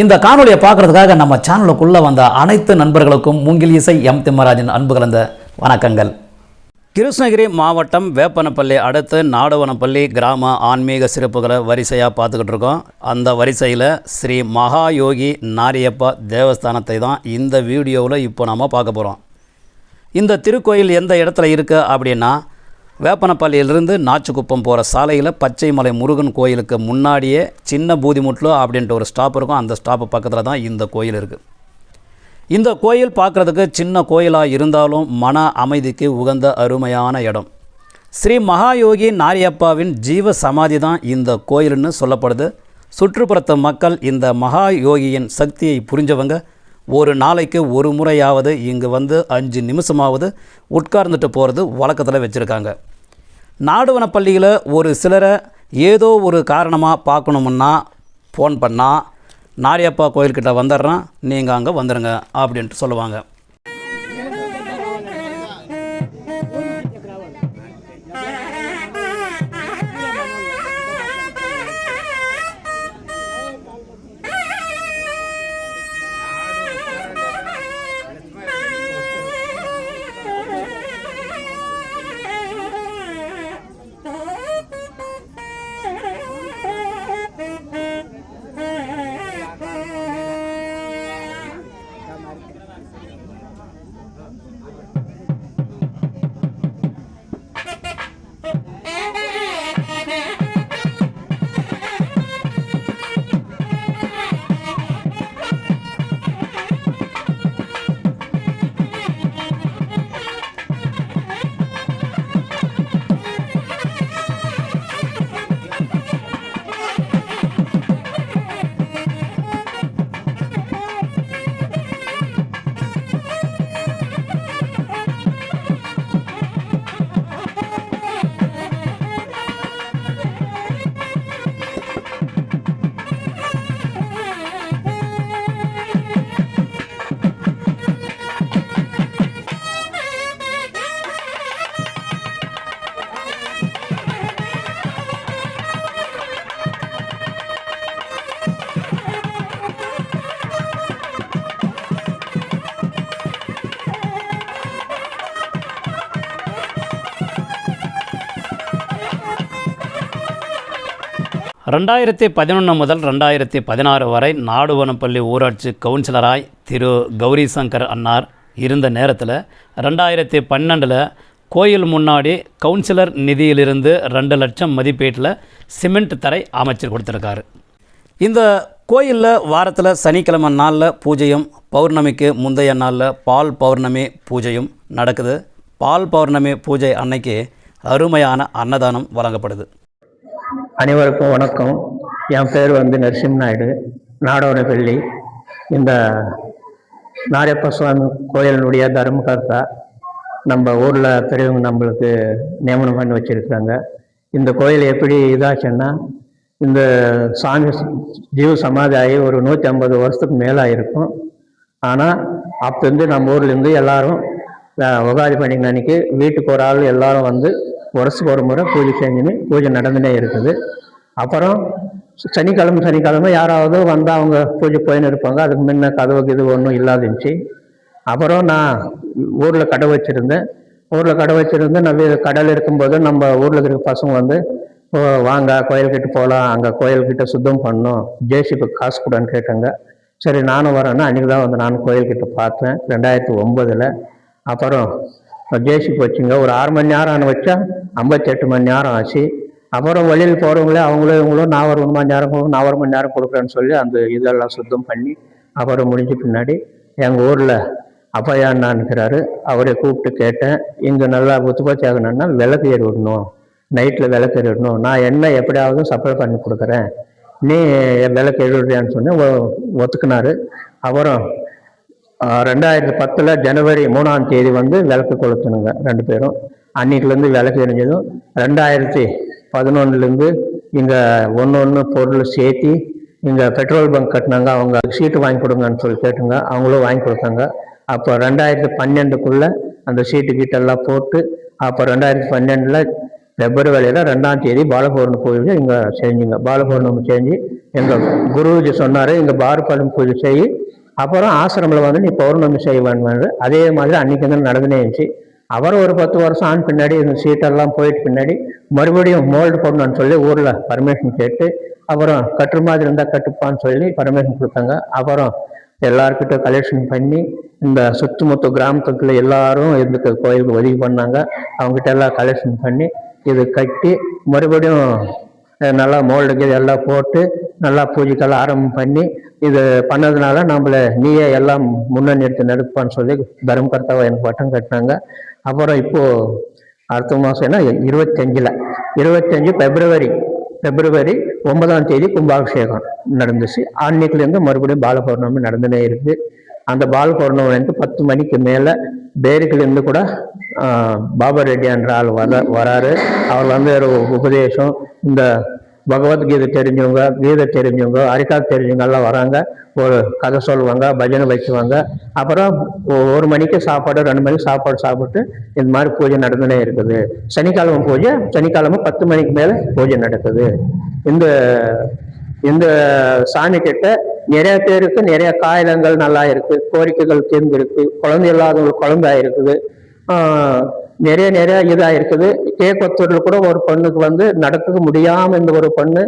இந்த காணொலியை பார்க்கறதுக்காக நம்ம சேனலுக்குள்ளே வந்த அனைத்து நண்பர்களுக்கும் மூங்கில் இசை எம் திம்மராஜன் அன்பு கலந்த வணக்கங்கள். கிருஷ்ணகிரி மாவட்டம் வேப்பனப்பள்ளி அடுத்து நாடுவனப்பள்ளி கிராம ஆன்மீக சிறப்புகளை வரிசையாக பார்த்துக்கிட்டு இருக்கோம். அந்த வரிசையில் ஸ்ரீ மகாயோகி நாரியப்பா தேவஸ்தானத்தை தான் இந்த வீடியோவில் இப்போ நம்ம பார்க்க போகிறோம். இந்த திருக்கோயில் எந்த இடத்துல இருக்குது அப்படின்னா, வேப்பனப்பள்ளியிலிருந்து நாச்சுக்குப்பம் போகிற சாலையில் பச்சைமலை முருகன் கோயிலுக்கு முன்னாடியே சின்ன பூதிமுட்லு அப்படின்ட்டு ஒரு ஸ்டாப் இருக்கும். அந்த ஸ்டாப்பு பக்கத்தில் தான் இந்த கோயில் இருக்குது. இந்த கோயில் பார்க்குறதுக்கு சின்ன கோயிலாக இருந்தாலும் மன அமைதிக்கு உகந்த அருமையான இடம். ஸ்ரீ மகாயோகி நாரியப்பாவின் ஜீவ சமாதி தான் இந்த கோயில்னு சொல்லப்படுது. சுற்றுப்புறத்து மக்கள் இந்த மகாயோகியின் சக்தியை புரிஞ்சவங்க ஒரு நாளைக்கு ஒரு முறையாவது இங்கு வந்து 5 நிமிஷமாவது உட்கார்ந்துட்டு போகிறது வழக்கத்தில் வச்சுருக்காங்க. நாடுவனப்பள்ளியில் ஒரு சிலரை ஏதோ ஒரு காரணமாக பார்க்கணுமுன்னா ஃபோன் பண்ணால், நாரியப்பா கோயில்கிட்ட வந்துடுறேன், நீங்கள் அங்கே வந்துடுங்க அப்படின்ட்டு சொல்லுவாங்க. ரெண்டாயிரத்தி 11 முதல் 2016 வரை நாடுவனப்பள்ளி ஊராட்சி கவுன்சிலராய் திரு கௌரி சங்கர் அன்னார் இருந்த நேரத்தில் 2012 கோயில் முன்னாடி கவுன்சிலர் நிதியிலிருந்து 2 லட்சம் மதிப்பீட்டில் சிமெண்ட் தரை அமைச்சு கொடுத்துருக்காரு. இந்த கோயிலில் வாரத்தில் சனிக்கிழமை நாளில் பூஜையும், பௌர்ணமிக்கு முந்தைய நாளில் பால் பௌர்ணமி பூஜையும் நடக்குது. பால் பௌர்ணமி பூஜை அன்னைக்கு அருமையான அன்னதானம் வழங்கப்படுது. அனைவருக்கும் வணக்கம். என் பேர் நரசிம்ம நாயுடு, நாடவனப்பள்ளி. இந்த நாரியப்ப சுவாமி கோயிலினுடைய தர்மகர்த்தா. நம்ம ஊரில் பெரியவங்க நம்மளுக்கு நியமனம் பண்ணி வச்சுருக்காங்க. இந்த கோயில் எப்படி இதாச்சுன்னா, இந்த சாமி ஜீவ சமாதி ஆகி ஒரு 150 வருஷத்துக்கு மேலே இருக்கும். ஆனால் அப்போருந்து நம்ம ஊர்லேருந்து எல்லாரும் உகாதி பண்டிகை அன்னைக்கு வீட்டுக்கு ஒரு ஆள் எல்லாரும் வருஷத்துக்கு ஒரு முறை பூஜை செஞ்சுன்னு பூஜை நடந்துனே இருக்குது. அப்புறம் சனிக்கிழமை யாராவது வந்தால் அவங்க பூஜை போயின்னு இருப்பாங்க. அதுக்கு முன்ன கதவுக்கு இது ஒன்றும் இல்லாதுச்சு. அப்புறம் நான் ஊரில் கடை வச்சுருந்தேன். நான் கடையில் இருக்கும்போது நம்ம ஊரில் இருக்கிற பசங்க வாங்க கோயில்கிட்ட போகலாம், அங்கே கோயில்கிட்ட சுத்தம் பண்ணணும், ஜேசிபி காசு கூடன்னு கேட்டாங்க. சரி நானும் வரேன்னா அன்றைக்கி தான் நானும் கோயில்கிட்ட பார்த்தேன் 2009. அப்புறம் ஜேசிபி வச்சுங்க ஒரு 6 மணி நேரம் வச்சா 58 மணி நேரம் ஆச்சு. அப்புறம் வெளியில் போகிறவங்களே இவங்களும் நான் ஒரு மணி நேரம் கொடுக்குறேன்னு சொல்லி அந்த இதெல்லாம் சுத்தம் பண்ணி அப்புறம் முடிஞ்ச பின்னாடி எங்கள் ஊரில் அப்பையா அண்ணான்னுக்கிறாரு, அவரை கூப்பிட்டு கேட்டேன், இங்கே நல்லா புத்துப்பாச்சி ஆகணும்னா விளக்கு ஏறி விடணும், நைட்டில் விளக்கு ஏறி விடணும், நான் என்ன எப்படியாவது சப்ளை பண்ணி கொடுக்குறேன், நீ விளக்கு ஏறி விடுறியான்னு சொன்னேன். ஒத்துக்கினாரு. அப்புறம் 2010 ஜனவரி 3ஆம் தேதி விளக்கு கொளுத்தணுங்க 2 பேரும். அன்னைக்குலேருந்து விளக்கு எரிஞ்சதும் 2011 இங்கே ஒன்று பொருள் சேர்த்தி இங்கே பெட்ரோல் பங்க் கட்டினாங்க. அவங்க சீட்டு வாங்கி கொடுங்கன்னு சொல்லி கேட்டுங்க, அவங்களும் வாங்கி கொடுத்தாங்க. அப்போ 2012 அந்த சீட்டு கீட்டெல்லாம் போட்டு அப்போ 2012 பிப்ரவரியில் 2ஆம் தேதி பாலபௌர்ணமி பூஜை இங்கே செஞ்சுங்க. பாலபௌர்ணமி செஞ்சு எங்கள் குருஜி சொன்னார், இங்கே பாலபௌர்ணமி பூஜை செய், அப்புறம் ஆசிரமில் வந்து நீ பௌர்ணமி செய்வான்னு. அதே மாதிரி அன்றைக்கி வந்து நடந்துனே இருந்துச்சு. அப்புறம் ஒரு 10 வருஷம் ஆன பின்னாடி இந்த சீட்டெல்லாம் போயிட்டு பின்னாடி மறுபடியும் மோல்டு போடணும்னு சொல்லி ஊரில் பர்மிஷன் கேட்டு, அப்புறம் கட்டுற மாதிரி இருந்தால் கட்டுப்பான்னு சொல்லி பர்மிஷன் கொடுத்தாங்க. அப்புறம் எல்லாருக்கிட்ட கலெக்ஷன் பண்ணி இந்த சுற்றுமுத்து கிராமத்துக்குள்ள எல்லாரும் இதுக்கு கோயிலுக்கு உதவி பண்ணாங்க. அவங்ககிட்ட எல்லாம் கலெக்ஷன் பண்ணி இது கட்டி மறுபடியும் நல்லா மோல்டுக்கு எல்லாம் போட்டு நல்லா பூஜைக்கெல்லாம் ஆரம்பம் பண்ணி இது பண்ணதுனால நம்மளை நீயே எல்லாம் முன்னணி எடுத்து நடப்பான்னு சொல்லி தர்மகர்த்தாவை எனக்கு பட்டம் கட்டினாங்க. அப்புறம் இப்போ அடுத்த மாதம் என்ன 25 பிப்ரவரி 9ஆம் தேதி கும்பாபிஷேகம் நடந்துச்சு. அன்னைக்குலேருந்து மறுபடியும் பாலபௌர்ணமி நடந்துனே இருக்கு. அந்த பாலபௌர்ணமிலேருந்து 10 மணிக்கு மேலே பேருக்குலேருந்து கூட பாபா ரெட்டி என்ற ஆள் வராரு. அவர் வந்து ஒரு உபதேசம், இந்த பகவத்கீதை தெரிஞ்சவங்க, கீதை தெரிஞ்சவங்க, அரிக்கால் தெரிஞ்சவங்க எல்லாம் வராங்க. ஒரு கதை சொல்லுவாங்க, பஜனை வைக்குவாங்க. அப்புறம் 1 மணிக்கு சாப்பாடு, 2 மணிக்கு சாப்பாடு சாப்பிட்டு இந்த மாதிரி பூஜை நடந்துனே இருக்குது. சனிக்கிழமை பூஜை, சனிக்கிழமை 10 மணிக்கு மேலே பூஜை நடக்குது. இந்த இந்த சாமி கிட்ட நிறைய பேருக்கு நிறைய காயங்கள் நல்லா இருக்கு, கோரிக்கைகள் தீர்ந்திருக்கு, குழந்தை இல்லாதவங்களுக்கு குழந்தை இருக்குது, நிறைய இதா இருக்குது. கேக்கத்தூர்ல கூட ஒரு பொண்ணுக்கு வந்து நடக்க முடியாம இந்த ஒரு பொண்ணு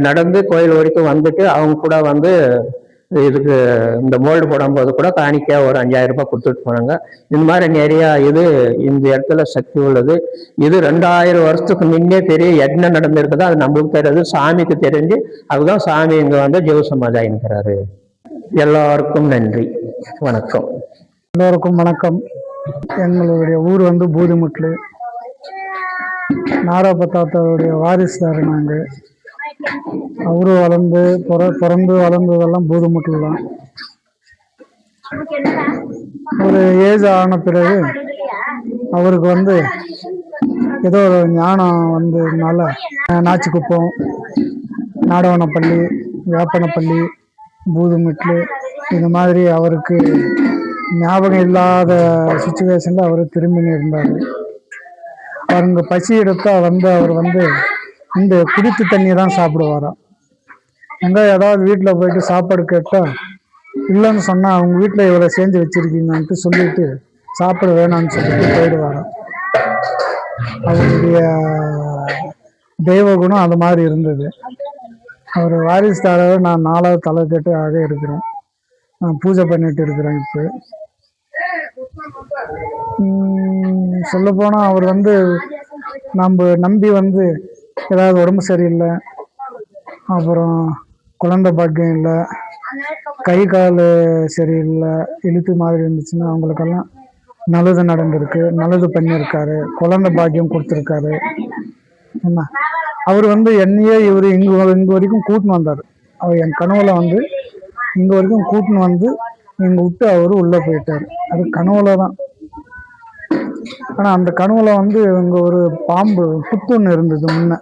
நடந்து கோயில் வரைக்கும் வந்துட்டு அவங்க கூட வந்து இதுக்கு இந்த மோல்டு போடும்போது கூட காணிக்கையா ஒரு 5000 ரூபாய் கொடுத்துட்டு போனாங்க. இந்த மாதிரி நிறைய இது இந்த இடத்துல சக்தி உள்ளது. இது 2000 வருஷத்துக்கு முன்னே பெரிய என்ன நடந்திருக்குதோ அது நம்மளுக்கு தெரியாது, சாமிக்கு தெரிஞ்சு. அதுதான் சாமி இங்க வந்து ஜீவசமாதா இருக்கிறாரு. எல்லாருக்கும் நன்றி, வணக்கம். எல்லோருக்கும் வணக்கம். எங்களுடைய ஊர் வந்து பூதிமுட்லு. நாராயணதாத்தாவுடைய வாரிசுதாரு நாங்கள். அவரு பிறந்து வளர்ந்ததெல்லாம் பூதிமுட்லு தான். ஒரு ஏஜ் ஆன பிறகு அவருக்கு வந்து ஏதோ ஒரு ஞானம் வந்ததுனால நாச்சிக்குப்பம், நாடவனப்பள்ளி, வேப்பனப்பள்ளி, பூதிமுட்லு இந்த மாதிரி அவருக்கு ஞாபகம் இல்லாத சுச்சுவேஷனில் அவர் திரும்பின்னு இருந்தார். அவர் இங்கே பசி எடுத்தா வந்து அவர் வந்து இந்த குடித்து தண்ணி தான் சாப்பிடுவாராம். எங்கே ஏதாவது வீட்டில் போயிட்டு சாப்பாடு கேட்டால் இல்லைன்னு சொன்னால் அவங்க வீட்டில் இவ்வளோ செஞ்சு வச்சுருக்கீங்கன்ட்டு சொல்லிட்டு சாப்பிட வேணாம்னு சொல்லிட்டு போயிடுவாராம். அவருடைய தெய்வ குணம் அது மாதிரி இருந்தது. அவர் வாரிசுதாரரை நான் 4வது தலைக்கட்டு ஆக இருக்கிறேன். நான் பூஜை பண்ணிட்டு இருக்கிறேன். இப்போ சொல்லப்போனால் அவர் வந்து நம்ம நம்பி வந்து ஏதாவது உடம்பு சரியில்லை, அப்புறம் குழந்தை பாக்கியம் இல்லை, கை கால் சரியில்லை, இழுத்து மாதிரி இருந்துச்சுன்னா அவங்களுக்கெல்லாம் நல்லது நடந்திருக்கு, நல்லது பண்ணியிருக்காரு, குழந்தை பாக்கியம் கொடுத்துருக்காரு. என்ன அவர் வந்து என்னையே இவர் இங்கே வரைக்கும் கூட்டின்னு வந்தார். அவர் என் கனவுல வந்து இங்கே வரைக்கும் கூட்டின்னு வந்து இங்கே விட்டு அவரு உள்ளே போயிட்டார். அது கனவுல தான். ஆனால் அந்த கனவுல வந்து இங்கே ஒரு பாம்பு புத்து ஒன்று இருந்தது. முன்ன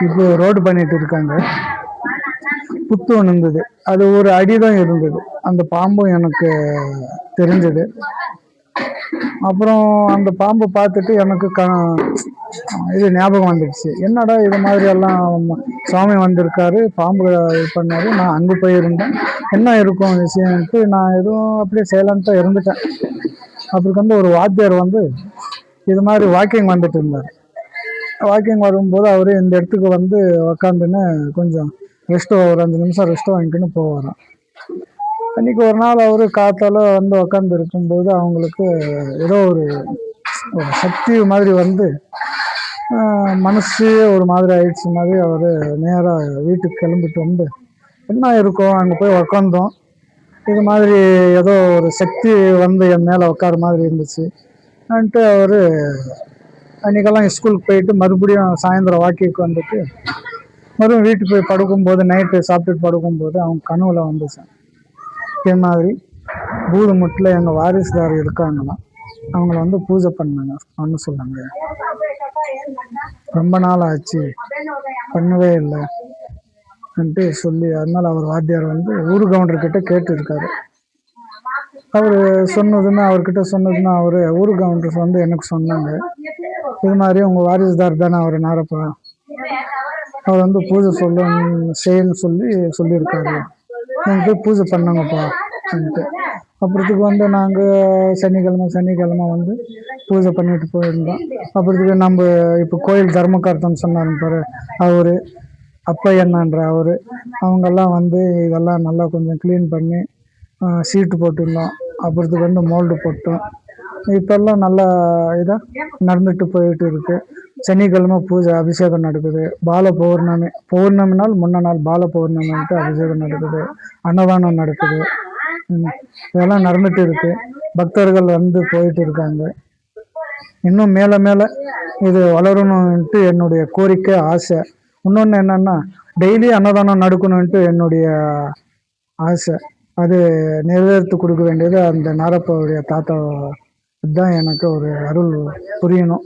இப்போ ரோடு பண்ணிட்டு இருக்காங்க. புத்து ஒன்று இருந்தது, அது ஒரு அடிதான் இருந்தது. அந்த பாம்பும் எனக்கு தெரிஞ்சது. அப்புறம் அந்த பாம்பை பார்த்துட்டு எனக்கு இது ஞாபகம் வந்துடுச்சு. என்னடா இது மாதிரி எல்லாம் சுவாமி வந்திருக்காரு, பாம்பு இது பண்ணாரு, நான் அங்கே போயிருந்தேன், என்ன இருக்கும் விஷயம்ட்டு நான் எதுவும் அப்படியே செய்யலான்ட்டு இருந்துட்டேன். அப்படி வந்து ஒரு வாத்தியார் வந்து இது மாதிரி வாக்கிங் வந்துட்டு இருந்தார். வாக்கிங் வரும்போது அவரு இந்த இடத்துக்கு வந்து உக்காந்துன்னு கொஞ்சம் ஒரு 5 நிமிஷம் ரெஸ்ட் வாங்கிக்கின்னு போவாராம். அன்றைக்கி ஒரு நாள் அவர் காத்தால வந்து உக்காந்து இருக்கும்போது அவங்களுக்கு ஏதோ ஒரு சக்தி மாதிரி வந்து மனசு ஒரு மாதிரி ஆயிடுச்சு மாதிரி அவர் நேராக வீட்டுக்கு கிளம்பிட்டு வந்து என்ன இருக்கும் அங்கே போய் உக்காந்தோம். இது மாதிரி ஏதோ ஒரு சக்தி வந்து என் மேலே உட்கார மாதிரி இருந்துச்சு ன்ட்டு அவர் அன்றைக்கெல்லாம் ஸ்கூலுக்கு போயிட்டு மறுபடியும் சாயந்தரம் வாக்கிக்கு வந்துட்டு மறுபடியும் வீட்டுக்கு போய் படுக்கும்போது நைட்டு சாப்பிட்டுட்டு படுக்கும்போது அவங்க கனவுல வந்துச்சு. இதே மாதிரி பூதமுட்டில் எங்கள் வாரிசுதார் இருக்காங்களாம், அவங்கள வந்து பூஜை பண்ண சொன்னாங்க. ரொம்ப நாள் ஆச்சு பண்ணவே இல்லைன்ட்டு சொல்லி அதனால அவர் வாத்தியார் வந்து ஊர் கவுண்டர்கிட்ட கேட்டு இருக்காரு. அவர் சொன்னதுன்னா அவர்கிட்ட சொன்னதுன்னா அவர் ஊர் கவுண்டர் வந்து எனக்கு சொன்னாங்க, இது மாதிரி உங்கள் வாரிசுதார் தானே அவர் நாரப்பா, அவர் வந்து பூஜை செய்யணும்னு சொல்லியிருக்காரு, நீங்கள் போய் பூஜை பண்ணுங்கப்பா அப்படின்ட்டு. அப்புறத்துக்கு வந்து நாங்கள் சனிக்கிழமை வந்து பூஜை பண்ணிட்டு போயிருந்தோம். அப்புறத்துக்கு நம்ம இப்போ கோயில் தர்மகர்த்தன்னு சொன்னாங்க பாரு, அவர் அப்பையண்ணன்ற அவர், அவங்கெல்லாம் வந்து இதெல்லாம் நல்லா கொஞ்சம் க்ளீன் பண்ணி சீட்டு போட்டிருந்தோம். அப்புறத்துக்கு வந்து மோல்டு போட்டோம். இப்போல்லாம் நல்லா இதாக நடந்துட்டு போயிட்டு இருக்கு. சனிக்கிழமை பூஜை அபிஷேகம் நடக்குது. பௌர்ணமி நாள் முன்ன நாள் பால பௌர்ணமின்ட்டு அபிஷேகம் நடக்குது, அன்னதானம் நடக்குது. இதெல்லாம் நடந்துட்டு இருக்கு. பக்தர்கள் வந்து போயிட்டு இருக்காங்க. இன்னும் மேலே மேலே இது வளரணும்ன்ட்டு என்னுடைய கோரிக்கை, ஆசை. இன்னொன்று என்னன்னா, டெய்லி அன்னதானம் நடக்கணும்ன்ட்டு என்னுடைய ஆசை. அது நிறைவேற்றி கொடுக்க வேண்டியது அந்த நாரப்பாவுடைய தாத்தா தான் எனக்கு ஒரு அருள் புரியணும்.